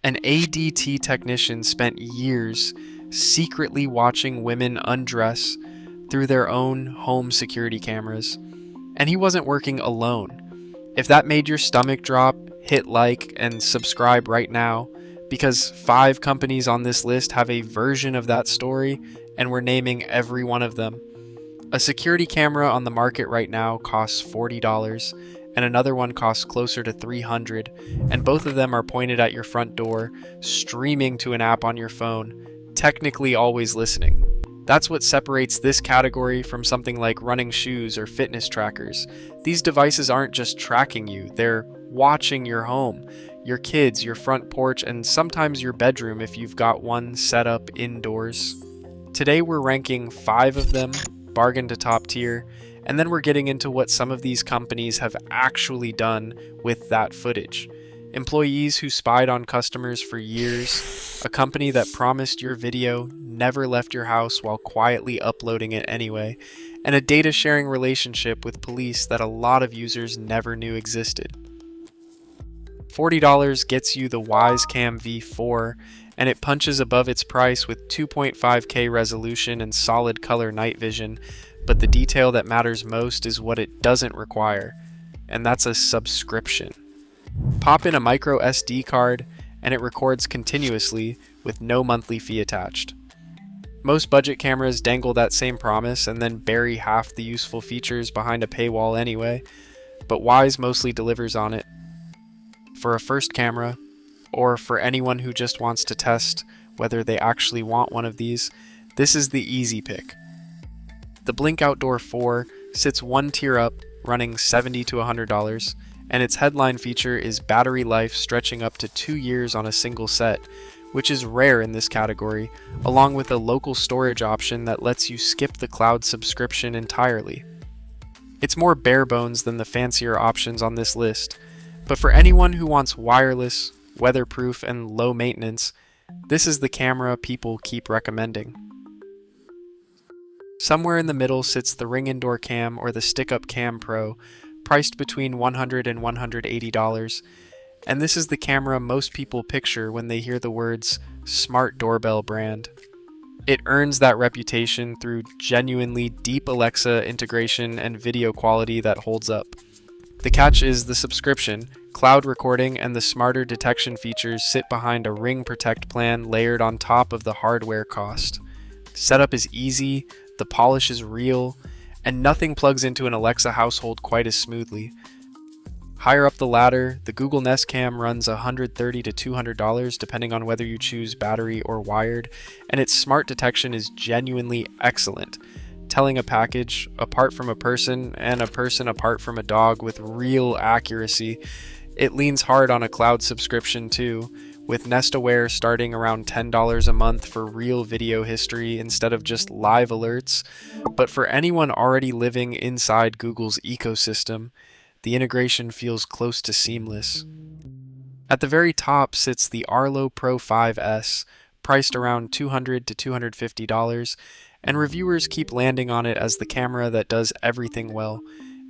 An ADT technician spent years secretly watching women undress through their own home security cameras, and he wasn't working alone. If that made your stomach drop, hit like and subscribe right now, because 5 companies on this list have a version of that story, and we're naming every one of them. A security camera on the market right now costs $40, and another one costs closer to $300, and both of them are pointed at your front door, streaming to an app on your phone, technically always listening. That's what separates this category from something like running shoes or fitness trackers. These devices aren't just tracking you, they're watching your home, your kids, your front porch, and sometimes your bedroom if you've got one set up indoors. Today we're ranking 5 of them, bargain to top tier, and then we're getting into what some of these companies have actually done with that footage. Employees who spied on customers for years, a company that promised your video never left your house while quietly uploading it anyway, and a data sharing relationship with police that a lot of users never knew existed. $40 gets you the Wisecam V4, and it punches above its price with 2.5K resolution and solid color night vision, but the detail that matters most is what it doesn't require, and that's a subscription. Pop in a micro SD card, and it records continuously with no monthly fee attached. Most budget cameras dangle that same promise and then bury half the useful features behind a paywall anyway, but Wise mostly delivers on it. For a first camera, or for anyone who just wants to test whether they actually want one of these, this is the easy pick. The Blink Outdoor 4 sits one tier up, running $70 to $100, and its headline feature is battery life stretching up to 2 years on a single set, which is rare in this category, along with a local storage option that lets you skip the cloud subscription entirely. It's more bare bones than the fancier options on this list, but for anyone who wants wireless, weatherproof, and low maintenance, this is the camera people keep recommending. Somewhere in the middle sits the Ring Indoor Cam or the Stick-Up Cam Pro, priced between $100 and $180, and this is the camera most people picture when they hear the words smart doorbell brand. It earns that reputation through genuinely deep Alexa integration and video quality that holds up. The catch is the subscription, cloud recording, and the smarter detection features sit behind a Ring Protect plan layered on top of the hardware cost. Setup is easy, the polish is real, and nothing plugs into an Alexa household quite as smoothly. Higher up the ladder, the Google Nest Cam runs $130 to $200 depending on whether you choose battery or wired, and its smart detection is genuinely excellent, telling a package apart from a person and a person apart from a dog with real accuracy. It leans hard on a cloud subscription too, with Nest Aware starting around $10 a month for real video history instead of just live alerts. But for anyone already living inside Google's ecosystem, the integration feels close to seamless. At the very top sits the Arlo Pro 5S, priced around $200 to $250, and reviewers keep landing on it as the camera that does everything well.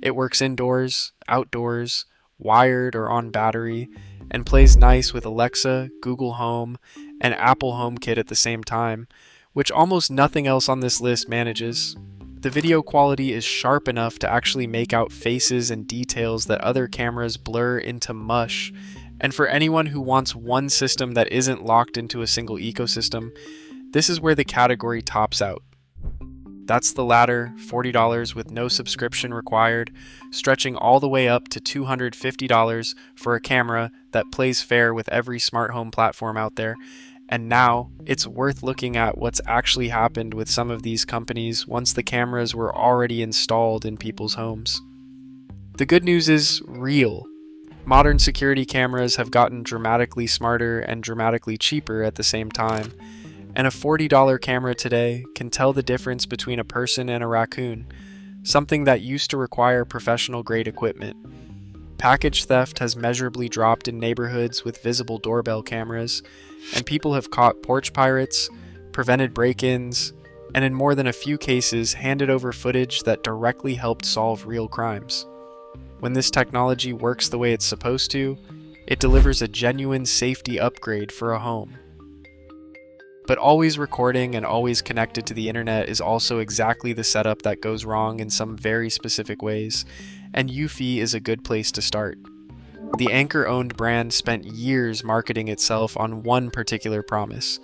It works indoors, outdoors, wired or on battery, and plays nice with Alexa, Google Home, and Apple HomeKit at the same time, which almost nothing else on this list manages. The video quality is sharp enough to actually make out faces and details that other cameras blur into mush, and for anyone who wants one system that isn't locked into a single ecosystem, this is where the category tops out. That's the ladder, $40 with no subscription required, stretching all the way up to $250 for a camera that plays fair with every smart home platform out there. And now, it's worth looking at what's actually happened with some of these companies once the cameras were already installed in people's homes. The good news is real. Modern security cameras have gotten dramatically smarter and dramatically cheaper at the same time, and a $40 camera today can tell the difference between a person and a raccoon, something that used to require professional-grade equipment. Package theft has measurably dropped in neighborhoods with visible doorbell cameras, and people have caught porch pirates, prevented break-ins, and in more than a few cases handed over footage that directly helped solve real crimes. When this technology works the way it's supposed to, It delivers a genuine safety upgrade for a home. But always recording and always connected to the internet is also exactly the setup that goes wrong in some very specific ways, and Eufy is a good place to start. The Anchor-owned brand spent years marketing itself on one particular promise: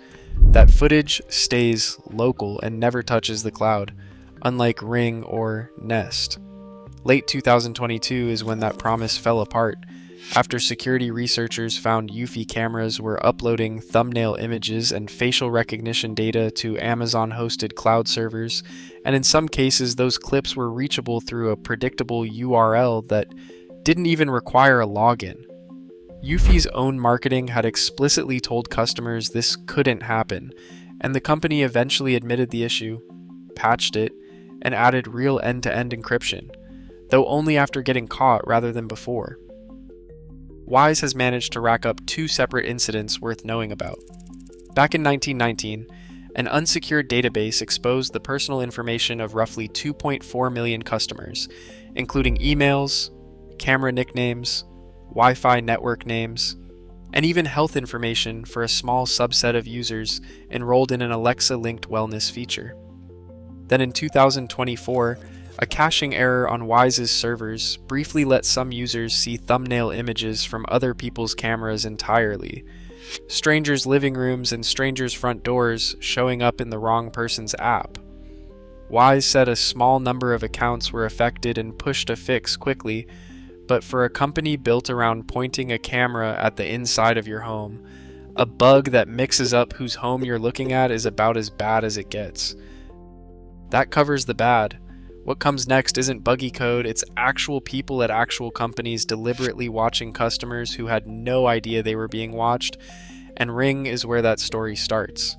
that footage stays local and never touches the cloud, unlike Ring or Nest. Late 2022 is when that promise fell apart, after security researchers found Eufy cameras were uploading thumbnail images and facial recognition data to Amazon-hosted cloud servers, and in some cases those clips were reachable through a predictable URL that didn't even require a login. Eufy's own marketing had explicitly told customers this couldn't happen, and the company eventually admitted the issue, patched it, and added real end-to-end encryption, though only after getting caught rather than before. Wise has managed to rack up two separate incidents worth knowing about. Back in 1919, an unsecured database exposed the personal information of roughly 2.4 million customers, including emails, camera nicknames, Wi-Fi network names, and even health information for a small subset of users enrolled in an Alexa-linked wellness feature. Then in 2024, a caching error on Wise's servers briefly let some users see thumbnail images from other people's cameras entirely, strangers' living rooms and strangers' front doors showing up in the wrong person's app. Wise said a small number of accounts were affected and pushed a fix quickly, but for a company built around pointing a camera at the inside of your home, a bug that mixes up whose home you're looking at is about as bad as it gets. That covers the bad. What comes next isn't buggy code, it's actual people at actual companies deliberately watching customers who had no idea they were being watched, and Ring is where that story starts.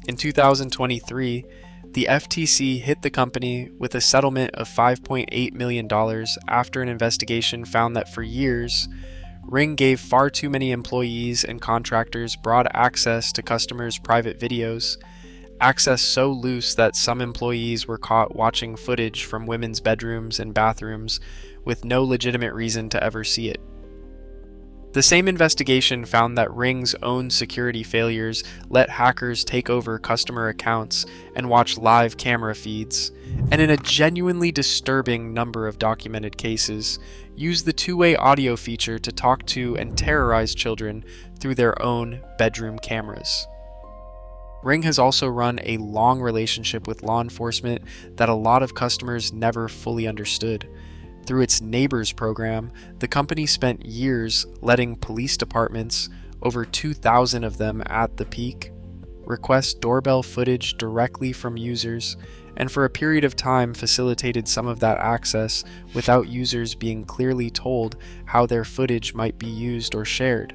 In 2023, the FTC hit the company with a settlement of $5.8 million after an investigation found that for years, Ring gave far too many employees and contractors broad access to customers' private videos, access so loose that some employees were caught watching footage from women's bedrooms and bathrooms with no legitimate reason to ever see it. The same investigation found that Ring's own security failures let hackers take over customer accounts and watch live camera feeds, and in a genuinely disturbing number of documented cases, use the two-way audio feature to talk to and terrorize children through their own bedroom cameras. Ring has also run a long relationship with law enforcement that a lot of customers never fully understood. Through its Neighbors program, the company spent years letting police departments, over 2,000 of them at the peak, request doorbell footage directly from users, and for a period of time facilitated some of that access without users being clearly told how their footage might be used or shared.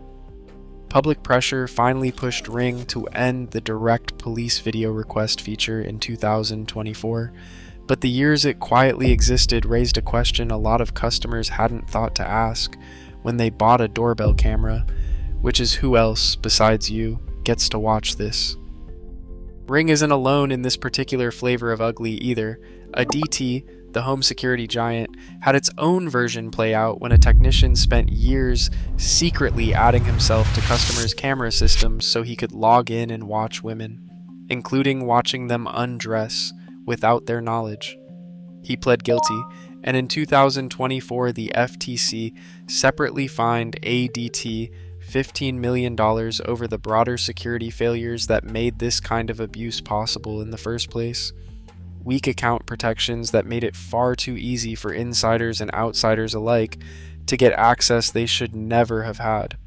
Public pressure finally pushed Ring to end the direct police video request feature in 2024, but the years it quietly existed raised a question a lot of customers hadn't thought to ask when they bought a doorbell camera, which is who else, besides you, gets to watch this. Ring isn't alone in this particular flavor of ugly either. ADT, the home security giant, had its own version play out when a technician spent years secretly adding himself to customers' camera systems so he could log in and watch women, including watching them undress without their knowledge. He pled guilty, and in 2024 the FTC separately fined ADT $15 million over the broader security failures that made this kind of abuse possible in the first place. Weak account protections that made it far too easy for insiders and outsiders alike to get access they should never have had.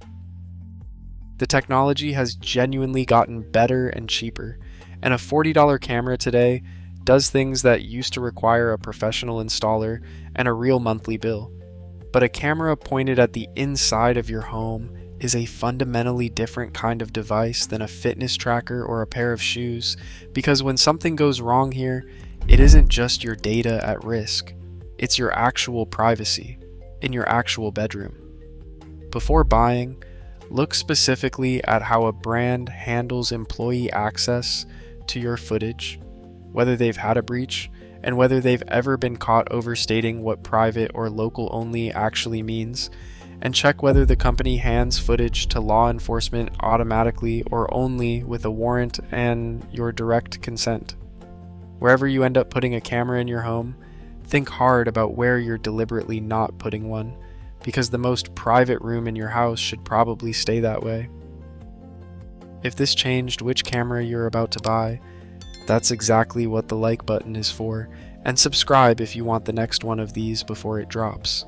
The technology has genuinely gotten better and cheaper, and a $40 camera today does things that used to require a professional installer and a real monthly bill. But a camera pointed at the inside of your home is a fundamentally different kind of device than a fitness tracker or a pair of shoes, because when something goes wrong here, it isn't just your data at risk, it's your actual privacy in your actual bedroom. Before buying, look specifically at how a brand handles employee access to your footage, whether they've had a breach, and whether they've ever been caught overstating what private or local only actually means, and check whether the company hands footage to law enforcement automatically or only with a warrant and your direct consent. Wherever you end up putting a camera in your home, think hard about where you're deliberately not putting one, because the most private room in your house should probably stay that way. If this changed which camera you're about to buy, that's exactly what the like button is for, and subscribe if you want the next one of these before it drops.